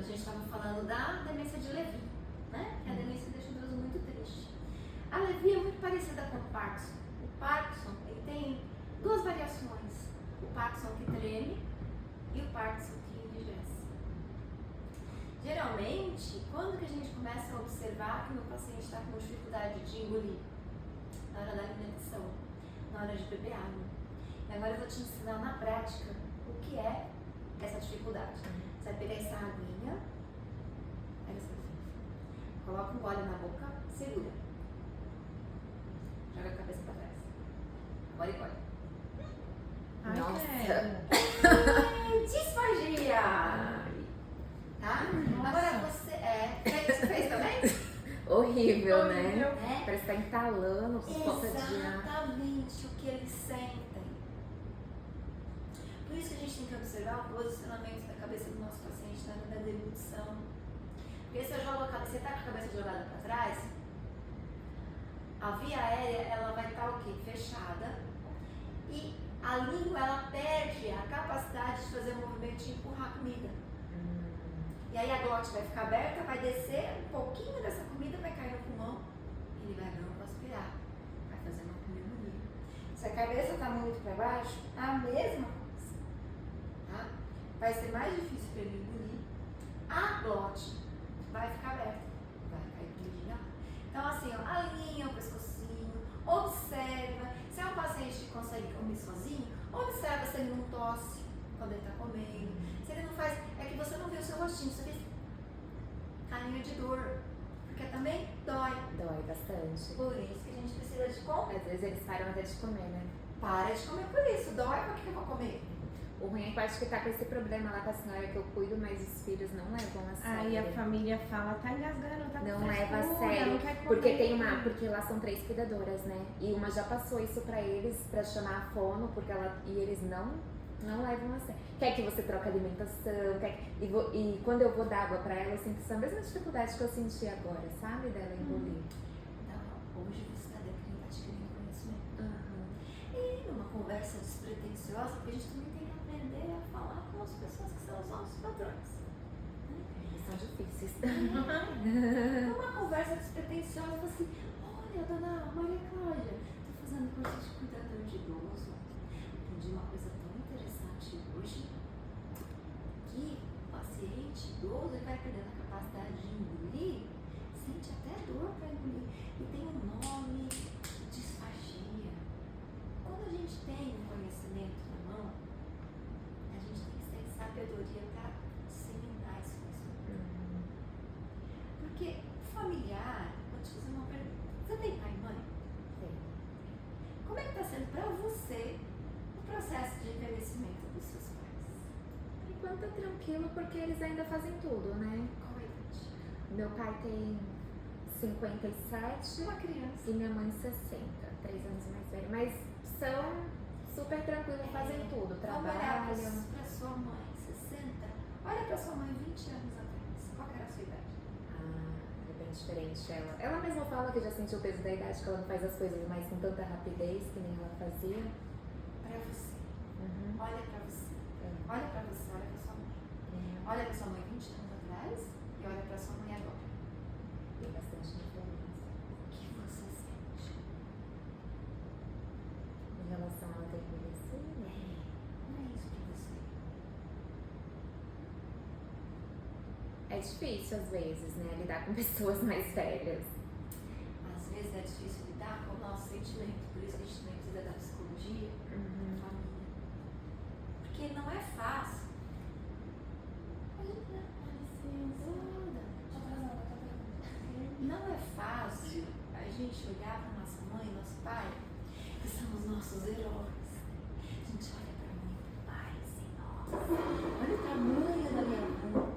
gente estava falando da demência de Levi, né? Que a demência deixa o idoso muito triste. A Levi é muito parecida com o Parkinson. O Parkinson, ele tem duas variações. O Parkinson que treme e o Parkinson que enrijece. Geralmente, quando que a gente começa a observar que o paciente está com dificuldade de engolir? Na hora da alimentação, na hora de beber água. E agora eu vou te ensinar na prática o que é essa dificuldade. Você vai pegar essa aguinha, pega essa aguinha, coloca um gole na boca, segura. Joga a cabeça pra trás. Agora engole. Nossa! Disfagia! Tá? Agora você você fez também? Horrível, né? É? Parece que tá entalando por falta de ar. Exatamente o que eles sentem. Por isso que a gente tem que observar o posicionamento da cabeça do nosso paciente na hora da deglutição. Porque se você tá com a cabeça jogada para trás, a via aérea ela vai estar o quê? Fechada. E a língua ela perde a capacidade de fazer o movimento de empurrar a comida. E aí a glote vai ficar aberta, vai descer um pouquinho dessa comida, vai cair no pulmão e ele vai broncoaspirar, vai fazer uma pneumonia. Se a cabeça está muito para baixo, a mesma coisa. Tá? Vai ser mais difícil para ele engolir. A glote vai ficar aberta, vai cair comidinha. Então assim, ó, alinha o pescocinho, observa. Se é um paciente que consegue comer sozinho, observa se ele não tosse quando ele está comendo. Se ele não faz, é que você não viu o seu rostinho, você fez carinha de dor, porque também dói. Dói bastante. Por isso que a gente precisa de comer. Às vezes eles param até de comer, né? Para de comer por isso, dói, por que eu vou comer? O ruim é que eu acho que tá com esse problema lá com a senhora que eu cuido, mas os filhos não levam a sério. Aí a família fala, tá engasgando, tá com Não leva a frescura, sério, não quer comer. porque lá são 3 cuidadoras, né? E uma já passou isso pra eles, pra chamar a fono, e eles não levam a sério. Quer que você troque a alimentação, e quando eu vou dar água pra ela, eu sinto essa mesma dificuldade que eu senti agora, sabe? Dela engolir. Então, hoje você está adquirindo conhecimento. E numa conversa despretensiosa, porque a gente também tem que aprender a falar com as pessoas que são os nossos padrões. Eles são difíceis. Numa conversa despretensiosa, eu falo assim, olha, dona Maria Cláudia, estou fazendo curso de cuidador de idoso. Aprendi uma coisa tão interessante hoje, que o paciente idoso ele vai perdendo a capacidade de engolir, sente até dor para engolir. E tem um nome, disfagia. Quando a gente tem um conhecimento na mão, a gente tem que ter sabedoria para disseminar esse conhecimento. Porque familiar, vou te fazer uma pergunta. Você tem pai e mãe? Tem. Como é que está sendo para você o processo de envelhecimento dos seus pais? Por enquanto é tranquilo, porque eles ainda fazem tudo, né? Qual a idade? Meu pai tem 57 Uma criança. e minha mãe 60, 3 anos mais velha. Mas são super tranquilos, fazem tudo, Vamos olhar trabalham. para sua mãe, 60. Olha para sua mãe 20 anos atrás. Qual que era a sua idade? É bem diferente ela. Ela mesma fala que já sentiu o peso da idade, que ela não faz as coisas mais com tanta rapidez que nem ela fazia. Para você. Uhum. Olha para você. Olha para você, olha para sua mãe. Olha para sua mãe 20 anos atrás e olha para sua mãe agora. Tem bastante diferença. O que você sente? Em relação a ela ter envelhecido. Como é isso para você? É difícil às vezes, né? Lidar com pessoas mais velhas. Às vezes é difícil lidar com o nosso sentimento, por isso que a gente também precisa da psicologia, família. Porque não é fácil. Não é fácil a gente olhar para nossa mãe e nosso pai, que são os nossos heróis. A gente olha para a mãe e para o pai assim, nossa, olha o tamanho da minha mãe,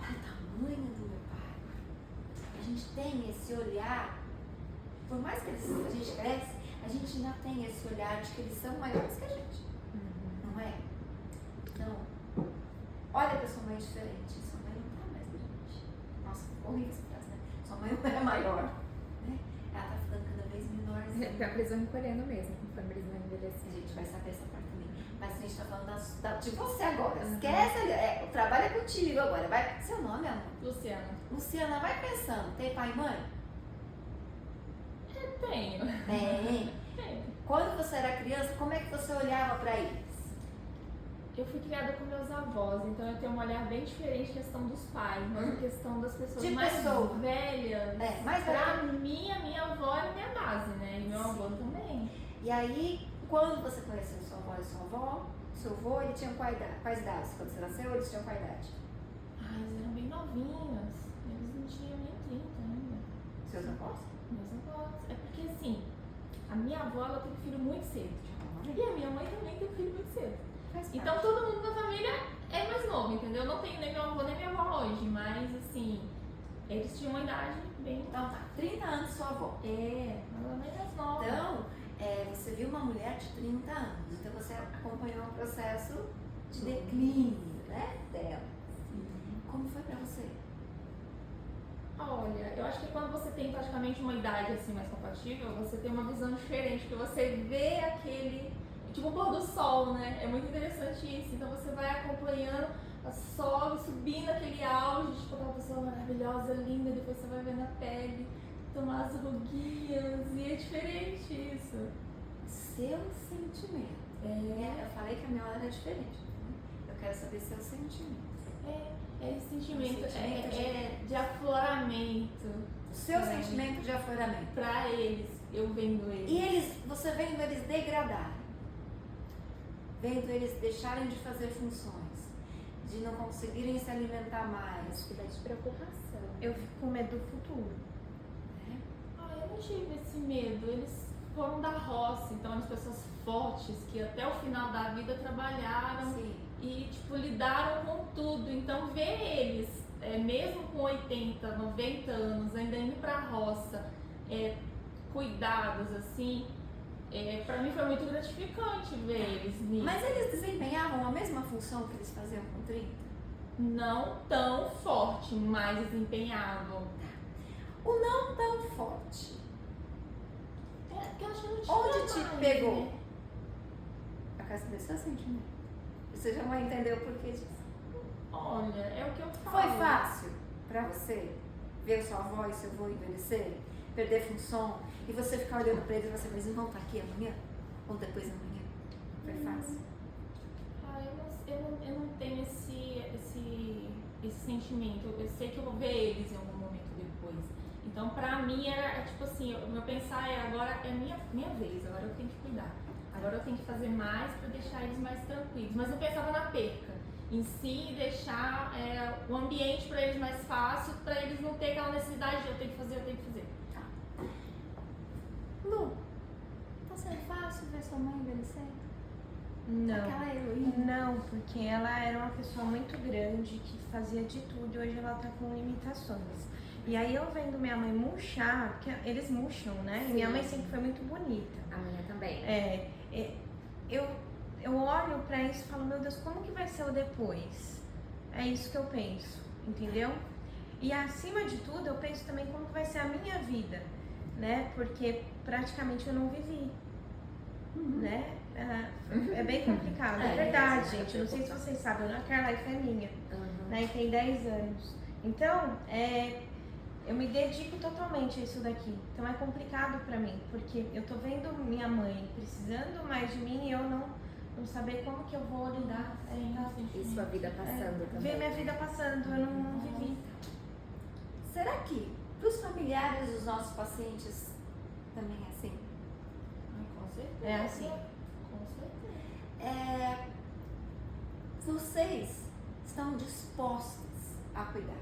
olha o tamanho do meu pai. A gente tem esse olhar, por mais que a gente cresce, a gente ainda tem esse olhar de que eles são maiores que a gente. Não é? Então, olha para sua mãe diferente. Sua mãe não está mais grande. Nossa, horrível essa frase, né? Sua mãe não é maior. Né? Ela está ficando cada vez menor. assim. Pior que eles vão encolhendo mesmo, conforme eles vão A envelhecendo. gente vai saber essa parte também. Mas a gente tá falando de você agora. Esquece, o trabalho é contigo agora. Vai, seu nome, amor? Luciana. Luciana, vai pensando. Tem pai e mãe? Tenho. Tem. Tenho. Quando você era criança, como é que você olhava pra eles? Eu fui criada com meus avós, então eu tenho um olhar bem diferente na questão dos pais, mas a questão das pessoas De mais pessoa. velhas. Mais Pra velha. mim, a minha avó era minha base, né? E meu avô também. E aí, quando você conheceu sua avó e sua avó, seu avô, ele tinha quais idades? Quando você nasceu, eles tinham qual idade? Ah, eles eram bem novinhos. Eles não tinham nem 30 ainda. Seus avós? Meus avós. É porque assim, a minha avó ela teve filho muito cedo. E a minha mãe também teve filho muito cedo. Faz parte. Então todo mundo da família é mais novo, entendeu? Eu não tenho nem meu avô nem minha avó hoje, mas assim, eles tinham uma idade bem. Então tá, 30 anos sua avó. É, ela é mais nova. Então, você viu uma mulher de 30 anos, então você acompanhou o processo de declínio, né, dela. Como foi pra você? Olha, eu acho que quando você tem praticamente uma idade assim mais compatível, você tem uma visão diferente, porque você vê aquele, tipo o pôr do sol, né? É muito interessante isso. Então você vai acompanhando a sol subindo aquele auge, tipo aquela pessoa maravilhosa, linda, depois você vai vendo a pele, tomar as ruguinhas, e é diferente isso. Seu sentimento. Eu falei que a minha era diferente. Né? Eu quero saber seu sentimento. É esse sentimento, sentimento de afloramento. O seu Pra sentimento de afloramento. Pra eles, eu vendo eles. E você vendo eles degradarem, vendo eles deixarem de fazer funções, de não conseguirem se alimentar mais. Acho que dá de preocupação. Eu fico com medo do futuro. Né? Eu não tive esse medo. Eles foram da roça, então eram pessoas fortes que até o final da vida trabalharam Sim. e tipo, lidaram com tudo. Então ver eles, mesmo com 80, 90 anos, ainda indo pra roça, cuidados assim, pra mim foi muito gratificante ver eles nisso. Mas eles desempenhavam a mesma função que eles faziam com 30? Não tão forte, mas desempenhavam. O não tão forte. Porque eu acho que não tinha Onde te mais, pegou? né? A casa do seu sentimento. Você já vai entender o porquê disso. Olha, é o que eu falo. Foi fácil pra você ver sua avó e seu avô envelhecer, perder função, e você ficar olhando pra eles e você, mas eles vão estar aqui amanhã? Ou depois da manhã? Foi fácil? Eu não tenho esse sentimento. Eu sei que eu vou ver eles em algum momento depois. Então, pra mim, era tipo assim: o meu pensar agora é minha vez, agora eu tenho que cuidar. Agora eu tenho que fazer mais pra deixar eles mais tranquilos. Mas eu pensava na perca em si, deixar o ambiente pra eles mais fácil, pra eles não terem aquela necessidade de eu tenho que fazer. Tá. Lu, tá sendo fácil ver sua mãe envelhecer? Não. Aquela heroína? Não, porque ela era uma pessoa muito grande que fazia de tudo e hoje ela tá com limitações. E aí eu vendo minha mãe murchar, porque eles murcham, né? E minha mãe sempre foi muito bonita. A minha também. Eu olho pra isso e falo, meu Deus, como que vai ser o depois? É isso que eu penso, entendeu? E acima de tudo, eu penso também como que vai ser a minha vida, né? Porque praticamente eu não vivi, né? É bem complicado, é verdade, gente. Não sei se vocês sabem, a Carlife é minha, né? E tem 10 anos. Então, eu me dedico totalmente a isso daqui. Então é complicado pra mim, porque eu tô vendo minha mãe precisando mais de mim e eu não saber como que eu vou lidar. E sua vida passando também. Ver minha vida passando, eu não vivi. Será que pros familiares dos nossos pacientes também é assim? Com certeza. É assim. Com certeza. Vocês estão dispostos a cuidar?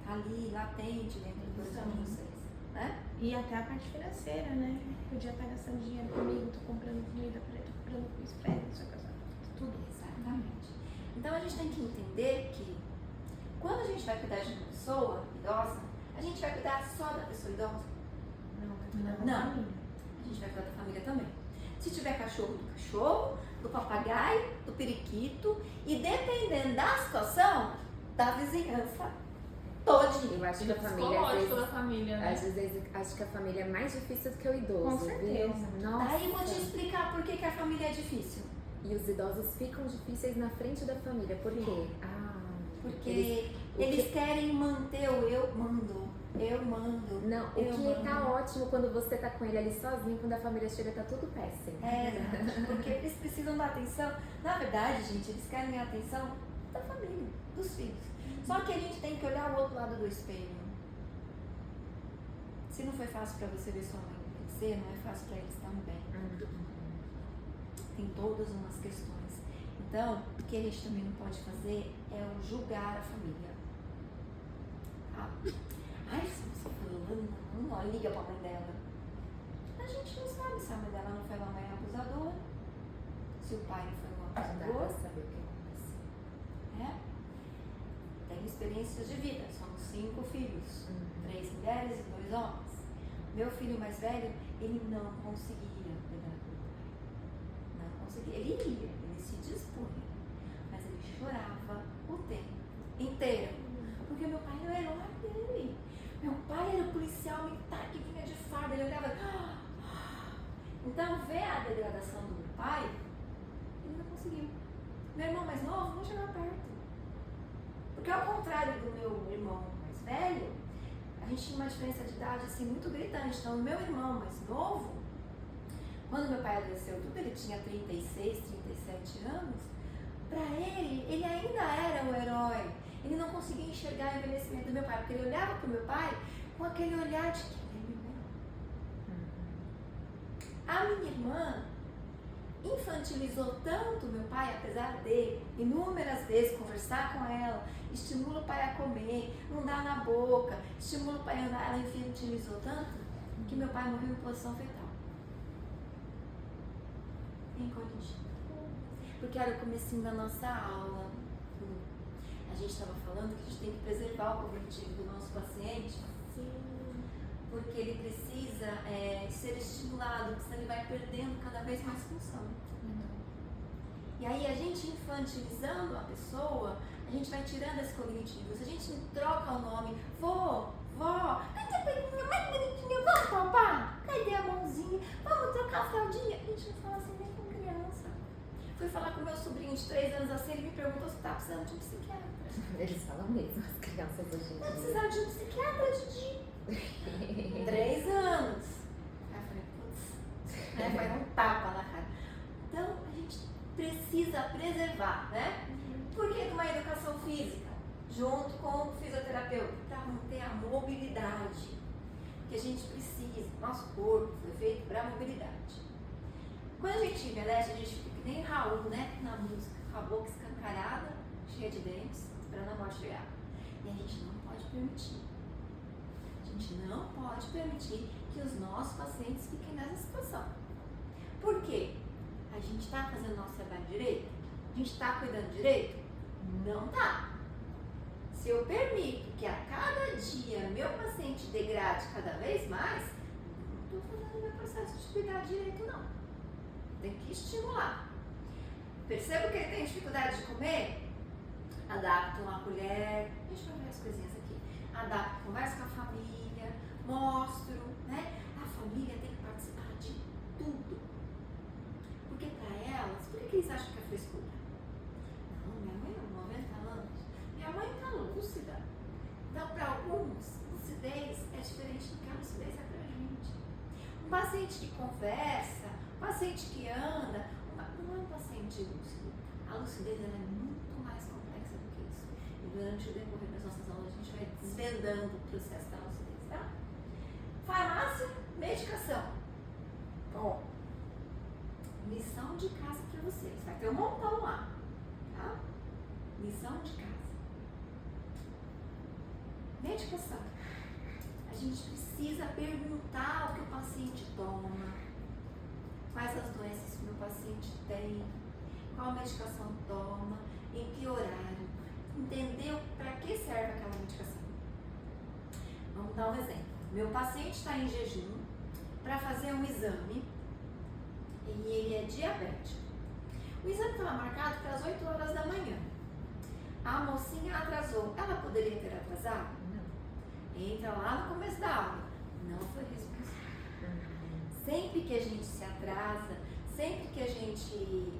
Tá ali, latente dentro do coração de vocês, né? E até a parte financeira, né? Podia estar gastando dinheiro comigo, tô comprando comida pra ele, tô comprando isso pra ele, isso aqui, tudo. Exatamente. Então a gente tem que entender que quando a gente vai cuidar de uma pessoa idosa, a gente vai cuidar só da pessoa idosa? Não. A gente vai cuidar da família também. Se tiver cachorro, do cachorro, do papagaio, do periquito e dependendo da situação, da vizinhança todinho. Eu acho que a família, às Psicológico vezes, da família, né? às vezes, acho que a família é mais difícil do que o idoso. Com certeza. Viu? Nossa. Aí eu vou te explicar por que a família é difícil. E os idosos ficam difíceis na frente da família. Por quê? Porque eles querem manter o eu mando. Eu mando. Não, o eu que mando. tá ótimo quando você tá com ele ali sozinho, quando a família chega, tá tudo péssimo. Exato. Porque eles precisam da atenção. Na verdade, gente, eles querem a atenção da família, dos filhos. Só que a gente tem que olhar o outro lado do espelho. Se não foi fácil pra você ver sua mãe crescer, não é fácil pra eles também. Tem todas umas questões. Então, o que a gente também não pode fazer é o julgar a família. Tá? Ai, se você fulano não liga pra mãe dela. A gente não sabe se a mãe dela não foi uma mãe abusadora, se o pai não foi um Não dá pra abusador. saber o que aconteceu. Né? Tenho experiências de vida, somos 5 filhos, 3 mulheres e 2 homens. Meu filho mais velho, ele não conseguia cuidar do pai. Não conseguia. Ele ia, ele se dispunha, mas ele chorava o tempo inteiro. Porque meu pai não era o herói dele. Meu pai era o policial militar que vinha de farda, ele olhava. Então, ver a degradação do meu pai, ele não conseguiu. Meu irmão mais novo não chegava perto. Porque ao contrário do meu irmão mais velho, a gente tinha uma diferença de idade assim muito gritante. Então, o meu irmão mais novo, quando meu pai adoeceu tudo, ele tinha 36, 37 anos, para ele ainda era o herói. Ele não conseguia enxergar o envelhecimento do meu pai, porque ele olhava para o meu pai com aquele olhar de que ele é meu herói. A minha irmã infantilizou tanto meu pai, apesar de inúmeras vezes conversar com ela, estimula o pai a comer, não dá na boca, estimula o pai a andar, ela infantilizou tanto que meu pai morreu em posição fetal. Encolhido. Porque era o comecinho da nossa aula. A gente estava falando que a gente tem que preservar o cognitivo do nosso paciente. Sim. Porque ele precisa ser estimulado, porque senão ele vai perdendo cada vez mais função. E aí a gente infantilizando a pessoa, a gente vai tirando esse cognitivo. Se a gente troca o nome, vó, cadê a pelinha mais bonitinha? Vamos papar? Cadê a mãozinha? Vamos trocar a fraldinha? A gente não fala assim nem com criança. Fui falar com meu sobrinho de 3 anos assim, ele me perguntou se tá precisando de um psiquiatra. Eles falam mesmo, as crianças hoje em Tá dia. precisando de um psiquiatra, Didi? 3 anos. Aí eu falei, putz, né? Foi um tapa na cara. Então, a gente precisa preservar, né? Por que uma educação física? Junto com o fisioterapeuta, para manter a mobilidade. Que a gente precisa, nosso corpo foi feito para mobilidade. Quando a gente envelhece, a gente fica que nem Raul, né? Na música, com a boca escancarada, cheia de dentes, esperando a morte chegar. E a gente não pode permitir. A gente não pode permitir que os nossos pacientes fiquem nessa situação. Por quê? A gente está fazendo nosso trabalho direito? A gente está cuidando direito? Não tá. Se eu permito que a cada dia meu paciente degrade cada vez mais, não estou fazendo meu processo de cuidar direito, não. Tem que estimular. Percebo que ele tem dificuldade de comer? Adapto uma colher. Deixa eu ver as coisinhas aqui. Adapto, converso com a família, mostro, né? A família tem que participar de tudo. Porque para elas, por que eles acham que é frescura? Não, minha mãe tem 90 anos. Minha mãe está lúcida. Então, para alguns, lucidez é diferente do que a lucidez é para a gente. Um paciente que conversa, um paciente que anda, não é um paciente lúcido. A lucidez ela é muito mais complexa do que isso. E durante o decorrer das nossas aulas, a gente vai desvendando o processo da lucidez, tá? Farmácia, medicação. Bom, lição de casa para vocês. Vai ter um montão lá, tá? Lição de casa. Medicação. A gente precisa perguntar o que o paciente toma, quais as doenças que o meu paciente tem, qual medicação toma, em que horário, entender para que serve aquela medicação. Vamos dar um exemplo. Meu paciente está em jejum para fazer um exame e ele é diabético. O exame estava marcado para as 8 horas da manhã. A mocinha atrasou. Ela poderia ter atrasado? Não. Entra lá no começo da aula. Não foi responsável. Sempre que a gente se atrasa, sempre que a gente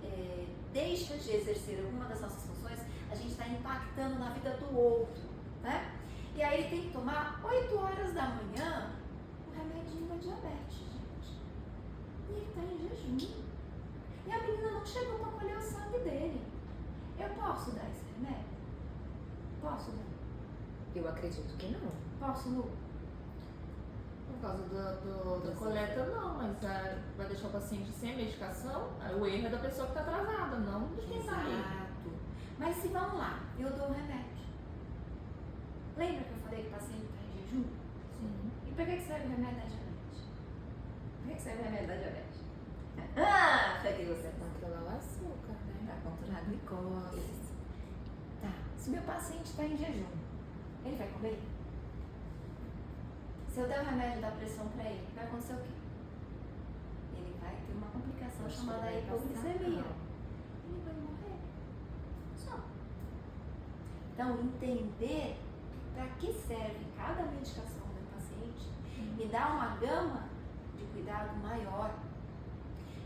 deixa de exercer alguma das nossas funções, a gente está impactando na vida do outro, né? E aí ele tem que tomar 8 horas da manhã o remedinho da diabetes, gente. E ele está em jejum. E a menina não chegou para colher o sangue dele. Eu posso dar esse remédio? Posso dar? Eu acredito que não. Posso, Lu? Por causa da coleta, não, mas vai deixar o paciente sem a medicação, o erro é da pessoa que está atrasada, não de quem está ali. Exato. Mas se vamos lá, eu dou o remédio. Lembra que eu falei que o paciente está em jejum? Sim. E para que serve o remédio da diabetes? Para que serve o remédio da diabetes? Ah, peguei você. Controlar o açúcar, né? Para controlar a glicose. Tá. Se meu paciente está em jejum, ele vai comer? Se eu der o remédio da pressão para ele, vai acontecer o quê? Ele vai ter uma complicação Acho que chamada vai passar hipoglicemia. mal. Ele vai morrer. Só. Então, entender para que serve cada medicação do paciente me dá uma gama de cuidado maior.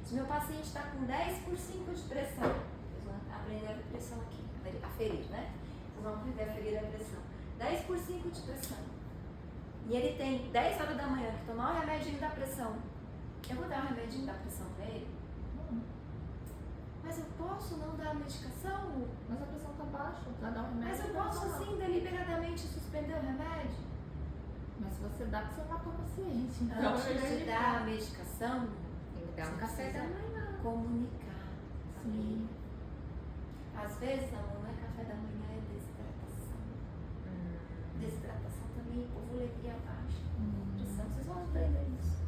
Se meu paciente está com 10 por 5 de pressão, vocês vão aprender a pressão aqui, a ferir, né? Vocês vão aprender a ferir a pressão. 10 por 5 de pressão. E ele tem 10 horas da manhã que tomar o remedinho da pressão. Eu vou dar o remedinho da pressão para ele? Mas eu posso não dar a medicação? Mas a pressão está baixa, vai dar um remédio. Mas eu posso sim deliberadamente suspender o remédio? Mas se você dá, você matou o paciente. Então, Antes de dar a medicação, Tem que dar um você café da precisa manhã. comunicar. Sim. Às vezes, amor, não é café da manhã, é desidratação. Desidratação também, hipovolemia baixa. Pressão, vocês vão aprender isso.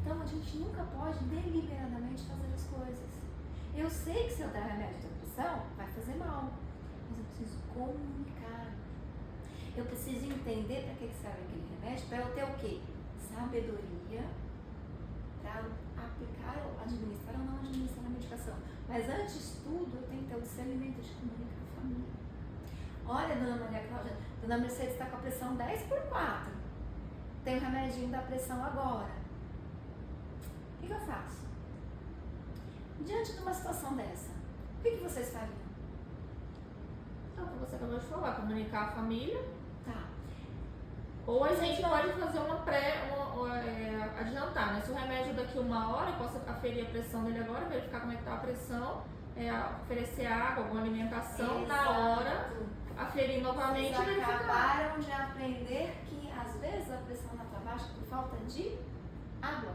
Então, a gente nunca pode deliberadamente fazer as coisas. Eu sei que se eu der remédio de pressão, vai fazer mal. Mas eu preciso comunicar. Eu preciso entender para que serve aquele remédio, para eu ter o quê? Sabedoria para aplicar, administrar ou não administrar a medicação. Mas antes de tudo, eu tenho que ter o discernimento de comunicar com a família. Olha, dona Maria Cláudia, dona Mercedes está com a pressão 10 por 4. Tem o remedinho da pressão agora. O que eu faço? Diante de uma situação dessa, o que vocês fariam? Então, como você acabou de falar, comunicar a família. Tá. Ou a gente pode fazer adiantar, né? Se o remédio daqui 1 hora, eu posso aferir a pressão dele agora, verificar como é que está a pressão, oferecer água, alguma alimentação na hora, aferir novamente e Vocês verificar. acabaram de aprender que às vezes a pressão está baixa por falta de água.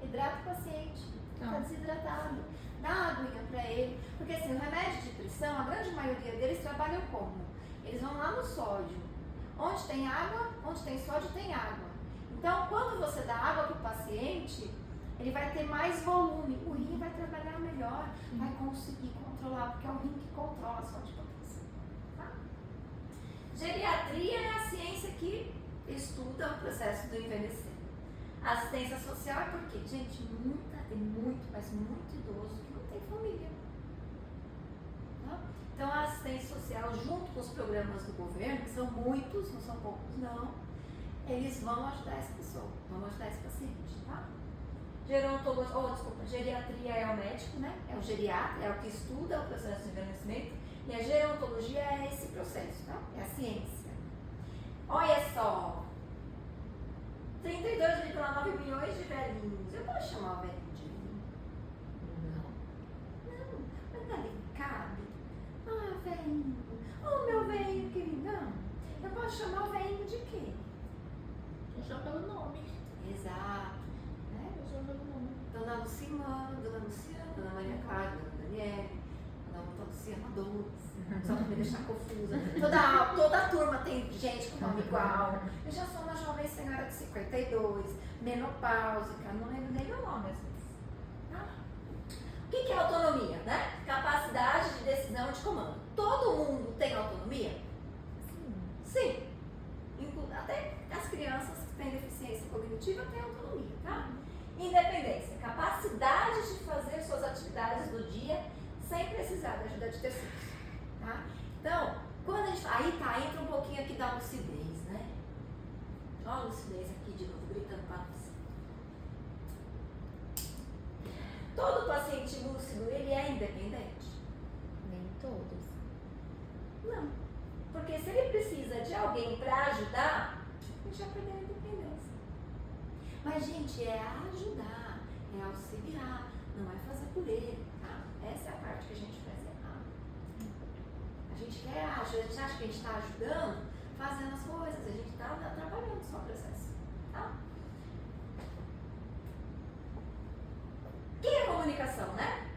Hidrata o paciente, está desidratado. Dá aguinha para ele. Porque assim, o remédio de pressão, a grande maioria deles trabalham como? Eles vão lá no sódio. Onde tem água, onde tem sódio, tem água. Então, quando você dá água para o paciente, ele vai ter mais volume. O rim vai trabalhar melhor, vai conseguir controlar, porque é o rim que controla a sódio potência. Tá? Geriatria é a ciência que estuda o processo do envelhecer. Assistência social é porque, gente, tem muito, mas muito idoso que não tem família. Tá? Então, a assistência social, junto com os programas do governo, que são muitos, não são poucos, não, eles vão ajudar essa pessoa, vão ajudar esse paciente, tá? Geriatria é o médico, né? É o geriatra, é o que estuda o processo de envelhecimento, e a gerontologia é esse processo, tá? É a ciência. Olha só, 32,9 milhões de velhinhos. Eu posso chamar o velhinho de velhinho? Não, mas tá delicado. Ah, velhinho. Oh, meu velhinho queridão. Eu posso chamar o velhinho de quê? Eu chamo pelo nome. Exato. Né? Eu chamo pelo nome. Dona Lucimã, Dona Luciana, Dona Maria Clara, Dona Daniele, Dona Luciana 12. Só pra me deixar confusa. Toda a turma tem gente com nome igual. Eu já sou uma jovem senhora de 52, menopáusica, não lembro nem meu nome às vezes. Tá? O que é autonomia, né? Capacidade de decisão e de comando. Todo mundo tem autonomia? Sim. Até as crianças que têm deficiência cognitiva têm autonomia, tá? Independência, capacidade de fazer suas atividades do dia sem precisar da ajuda de terceiros. Tá? Então, Olha a lucidez aqui de novo, gritando para você. Todo paciente lúcido, ele é independente? Nem todos. Não. Porque se ele precisa de alguém para ajudar, ele já perdeu a independência. Mas, gente, é ajudar, é auxiliar, não é fazer por ele, tá? Essa é a parte que a gente faz errado. A gente quer ajudar, a gente acha que a gente está ajudando, fazendo as coisas, a gente está atrapalhando só o processo, tá? E a comunicação, né?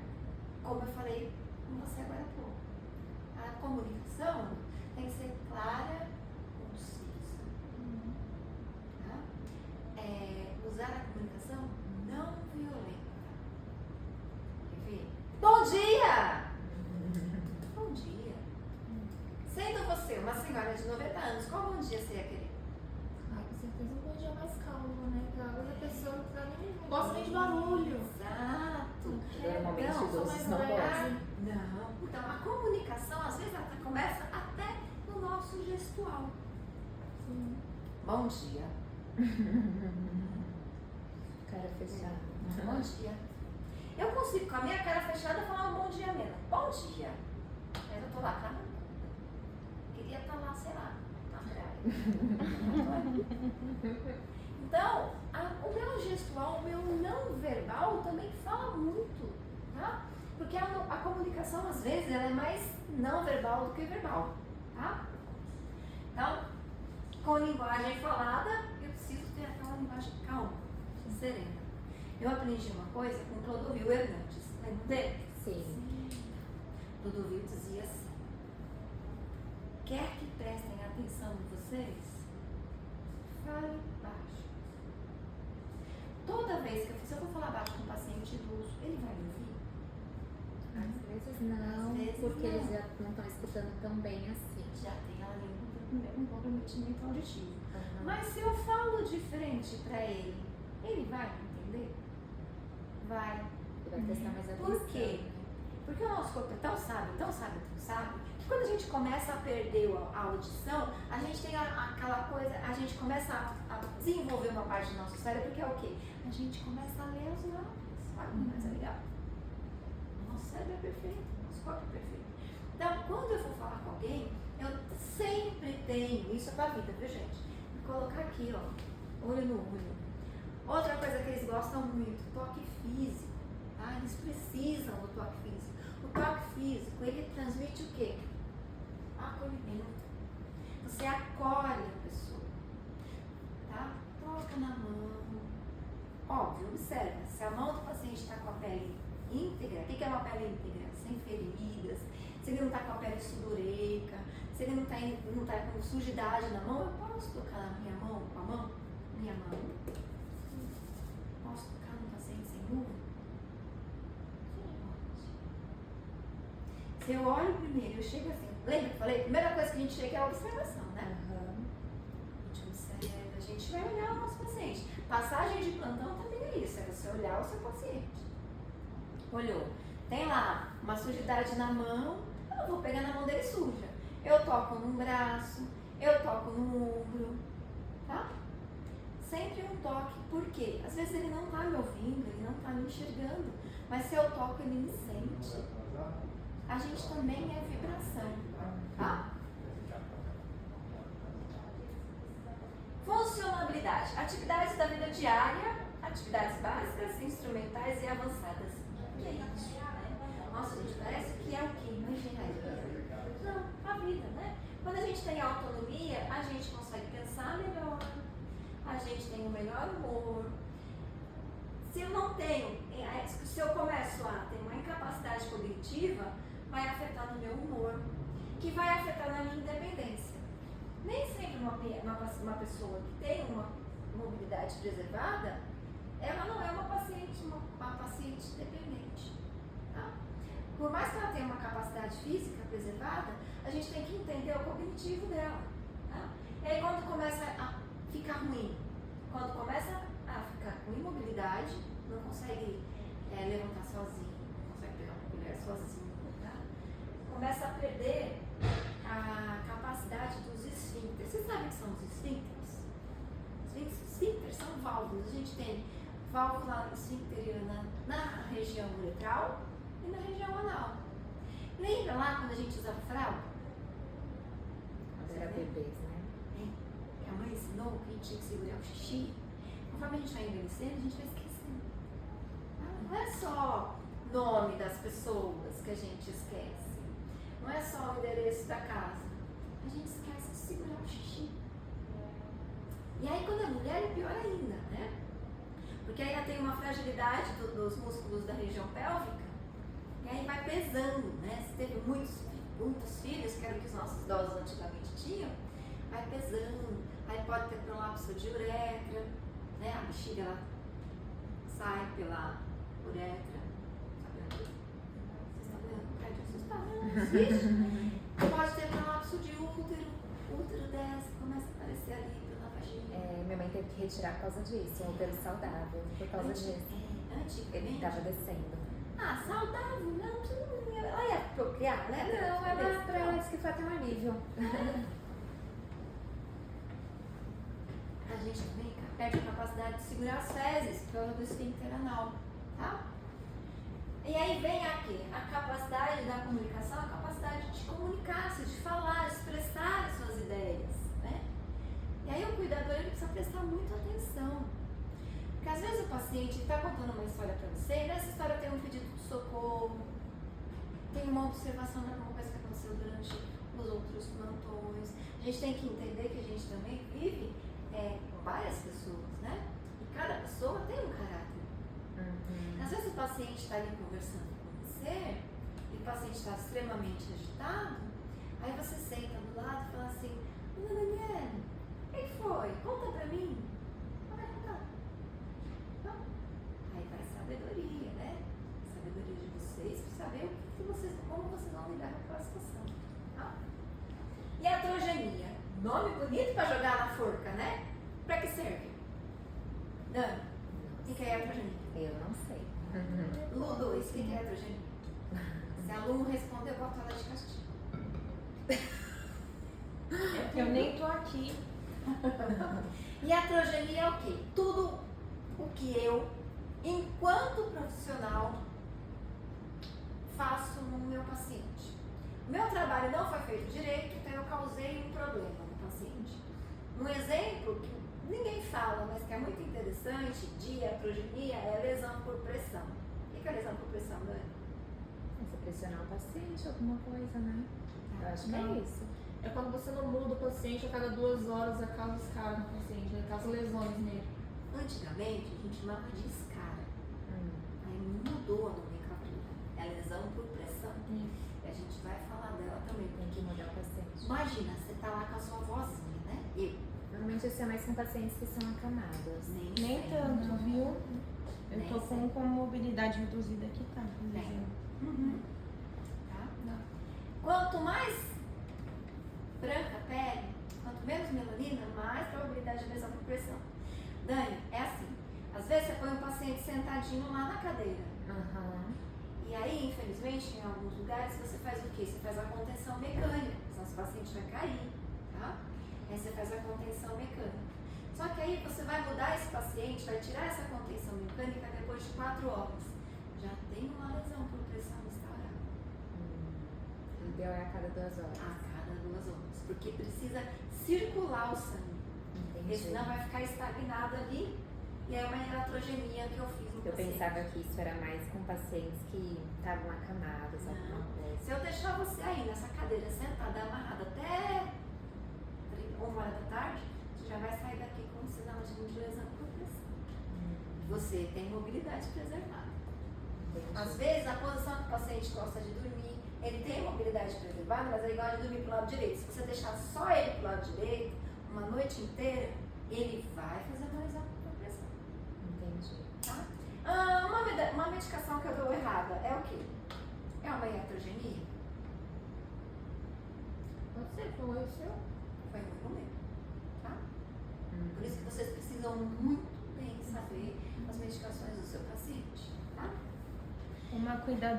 Como eu falei com você agora há pouco. A comunicação tem que ser clara, concisa. Tá? Usar a comunicação não violenta. Quer ver? Bom dia! Bom dia. Sendo você uma senhora de 90 anos, qual bom dia você ia querer? Ah, com certeza um bom dia mais calmo, né? Porque às vezes a pessoa não gosta nem de barulho. Exato. Normalmente Não, idosos não gostam. Não. Então, a comunicação, às vezes, ela começa até no nosso gestual. Sim. Bom dia. Cara fechada. Bom dia. Eu consigo, com a minha cara fechada, falar um bom dia mesmo. Bom dia. Mas eu tô lá, cara. Queria estar lá, sei lá, na praia. Então, o meu gestual, o meu não verbal também fala muito, tá? Porque a comunicação, às vezes, ela é mais não verbal do que verbal, tá? Então, com linguagem falada, eu preciso ter aquela linguagem calma, serena. Eu aprendi uma coisa com Clodovil Hernandes, lembra dele? Sim. Clodovil dizia assim: quer que prestem atenção em vocês? Fale baixo. Toda vez que se eu for falar baixo com um paciente idoso, ele vai me ouvir? Às vezes não, Às vezes porque não. eles já não estão escutando tão bem assim. Já tem ali um comprometimento auditivo. Aham. Mas se eu falo diferente para ele vai me entender? Vai. Ele vai prestar mais atenção. Por quê? Porque o nosso corpo é tão sábio, que quando a gente começa a perder a audição, a gente tem aquela coisa, a gente começa a desenvolver uma parte do nosso cérebro que é o quê? A gente começa a ler os lábios. Olha como é legal. O nosso cérebro é perfeito, o nosso corpo é perfeito. Então, quando eu for falar com alguém, eu sempre tenho, isso é pra vida, viu, gente? Vou colocar aqui, ó, olho no olho. Outra coisa que eles gostam muito, toque físico. Tá? Eles precisam do toque físico. O toque físico, ele transmite o quê? Acolhimento. Você acolhe a pessoa. Tá? Toca na mão. Óbvio, observa. Se a mão do paciente está com a pele íntegra, o que é uma pele íntegra? Sem feridas. Se ele não está com a pele sudoreica, se ele não tá com sujidade na mão, eu posso tocar na minha mão, com a mão? Minha mão. Posso tocar no paciente sem nuvem? Se eu olho primeiro, eu chego assim. Lembra que eu falei? A primeira coisa que a gente chega é a observação, né? Aham. A gente observa, a gente vai olhar o nosso paciente. Passagem de plantão também é isso, é você olhar o seu paciente. Olhou. Tem lá uma sujidade na mão, eu não vou pegar na mão dele suja. Eu toco num braço, eu toco no ombro, tá? Sempre um toque, por quê? Às vezes ele não está me ouvindo, ele não está me enxergando, mas se eu toco ele me sente. A gente também é vibração, tá? Funcionalidade. Atividades da vida diária, atividades básicas, instrumentais e avançadas. O que é isso? Né? Nossa, gente, parece que é o quê? Uma engenharia? Não, a vida, né? Quando a gente tem autonomia, a gente consegue pensar melhor, a gente tem um melhor humor. Se eu não tenho, se eu começo a ter uma incapacidade cognitiva, vai afetar no meu humor, que vai afetar na minha independência. Nem sempre uma pessoa que tem uma mobilidade preservada, ela não é uma paciente dependente. Tá? Por mais que ela tenha uma capacidade física preservada, a gente tem que entender o cognitivo dela. Tá? E aí quando começa a ficar ruim, quando começa a ficar com imobilidade, não consegue levantar sozinho, não consegue pegar uma colher sozinho, tá? Começa a perder a capacidade dos esfíncteres. Vocês sabem o que são os esfíncteres? são válvulas. A gente tem válvula esfincteriana na região uretral e na região anal. Lembra lá quando a gente usava fralda? Quando era bebês, né? Que a mãe ensinou que a gente tinha que segurar o xixi. Conforme a gente vai envelhecendo, a gente vai esquecendo. Não é só nome das pessoas que a gente esquece. Não é só o endereço da casa. A gente esquece de segurar o xixi. E aí quando é mulher é pior ainda, né? Porque aí ela tem uma fragilidade dos músculos da região pélvica. E aí vai pesando, né? Se teve muitos filhos, que era o que os nossos idosos antigamente tinham, vai pesando. Aí pode ter prolapso de uretra, né? A bexiga ela sai pela uretra. Vocês estão vendo? Pode ter prolapso de útero, o útero desce, começa a aparecer ali pela vagina. Minha mãe teve que retirar por causa disso, um útero saudável, por causa disso. Ele estava descendo. Ah, saudável, não, ela ia procriar, né? Não, ela pra ela disse que foi até um alívio. A gente também perde a capacidade de segurar as fezes por causa do esfíncter anal, tá? E aí vem aqui a capacidade da comunicação, a capacidade de comunicar-se, de falar, de expressar as suas ideias, né? E aí o cuidador ele precisa prestar muita atenção. Porque às vezes o paciente está contando uma história para você e nessa história tem um pedido de socorro, tem uma observação de alguma coisa que aconteceu durante os outros plantões. A gente tem que entender que a gente também vive com várias pessoas, né? E cada pessoa tem um caráter. Às vezes o paciente está ali conversando com você e o paciente está extremamente agitado, aí você senta do lado e fala assim, Dona Daniela, quem foi? Conta pra mim. Ela vai contar. Então, aí vai sabedoria, né? Sabedoria de vocês para saber como vocês vão lidar com aquela situação. Tá? E a atrogenia? Nome bonito para jogar na forca, né? Para que serve? Dani, o que é a atrogenia? Eu não sei. Lu 2, o que é a atrogenia? Se a Lu responder, eu boto ela de castigo. Eu nem tô aqui. E a atrogenia é o quê? Tudo o que eu, enquanto profissional, faço no meu paciente. O meu trabalho não foi feito direito, então eu causei um problema no paciente. Um exemplo que ninguém fala, mas que é muito interessante de atrogenia é a lesão por pressão. O que é a lesão por pressão, Dani? Você pressionar o paciente, alguma coisa, né? Eu acho que é isso. É quando você não muda o paciente a cada 2 horas, a causa escara no paciente, a causa lesões nele. Antigamente a gente chamava de escara. Aí mudou a nomenclatura. É a lesão por pressão. E a gente vai falar dela também. Tem que mudar o paciente. Imagina, você tá lá com a sua vozinha, né? Normalmente isso é mais com pacientes que são acamados. Nem tanto, viu? Eu tô com mobilidade reduzida aqui, tá? Tá? Quanto mais branca a pele, quanto menos melanina, mais probabilidade de lesão por pressão. Dani, é assim. Às vezes você põe um paciente sentadinho lá na cadeira. E aí, infelizmente, em alguns lugares você faz o quê? Você faz a contenção mecânica, senão o paciente vai cair, tá? Aí você faz a contenção mecânica. Só que aí você vai mudar esse paciente, vai tirar essa contenção mecânica depois de 4 horas. Já tem uma lesão por pressão instaurada. O ideal é a cada 2 horas. A cada 2 horas. Porque precisa circular o sangue. Porque senão vai ficar estagnado ali. E aí é uma iatrogenia que eu fiz no Eu paciente. pensava que isso era mais com pacientes que estavam acamados, alguma coisa. Se eu deixar você aí nessa cadeira sentada, amarrada até 1 hora da tarde, você já vai sair daqui com um sinal de lesão por pressão. Você tem mobilidade preservada. Às vezes, a posição que o paciente gosta de dormir, ele tem mobilidade preservada, mas ele gosta de dormir pro lado direito. Se você deixar só ele pro lado direito, uma noite inteira, ele vai fazer uma lesão por pressão. Entendi. Tá? Uma medicação que eu dou errada é o quê? É uma iatrogenia? Você foi o seu? Foi um erro meu. Tá? Por isso que vocês precisam muito bem saber as medicações do seu paciente. Tá? Uma cuidadora